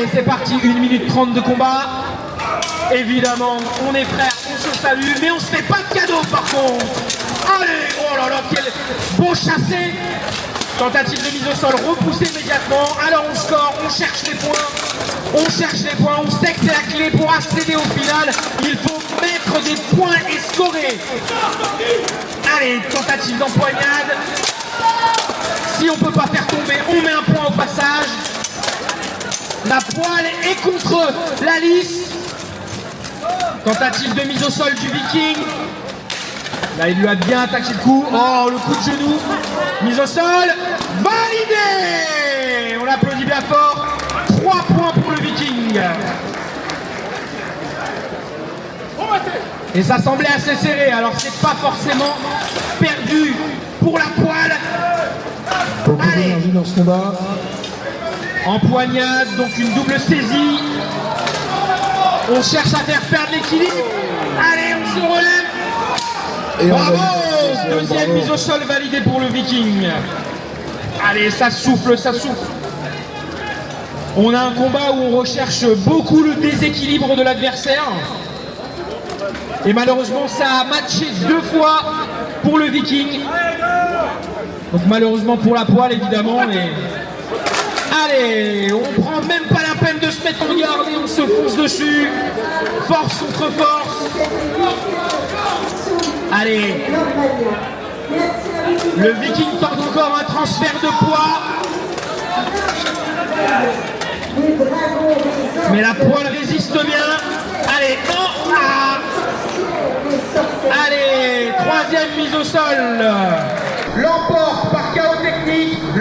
Allez, c'est parti, 1 minute 30 de combat. Évidemment, on est frères, on se salue, mais on se fait pas de cadeau par contre. Allez, oh là là, quel beau chassé. Tentative de mise au sol repoussée immédiatement. Alors on score, on cherche les points. On cherche les points, on sait que c'est la clé pour accéder au final. Il faut mettre des points et scorer. Allez, tentative d'empoignade. Si on ne peut pas faire tomber, on met un point au passage. La poêle est contre la lisse. Tentative de mise au sol du Viking. Là, il lui a bien attaqué le coup. Oh, le coup de genou. Mise au sol. Validé. On l'applaudit bien fort. 3 points pour le Viking. Et ça semblait assez serré. Alors, c'est pas forcément perdu pour la poêle. Beaucoup d'énergie dans ce combat. Empoignade, donc une double saisie. On cherche à faire perdre l'équilibre. Allez, on se relève. Et bravo! On Deuxième mise au sol validée pour le Viking. Allez, ça souffle, ça souffle. On a un combat où on recherche beaucoup le déséquilibre de l'adversaire. Et malheureusement, ça a matché 2 fois pour le Viking. Donc malheureusement pour la poêle, évidemment. Mais... allez, on prend même pas la peine de se mettre en garde et on se fonce dessus. Force contre force. Allez. Le Viking tente encore un transfert de poids. Mais la poêle résiste bien. Allez, non, ah. Allez, troisième mise au sol. L'emporte par chaos technique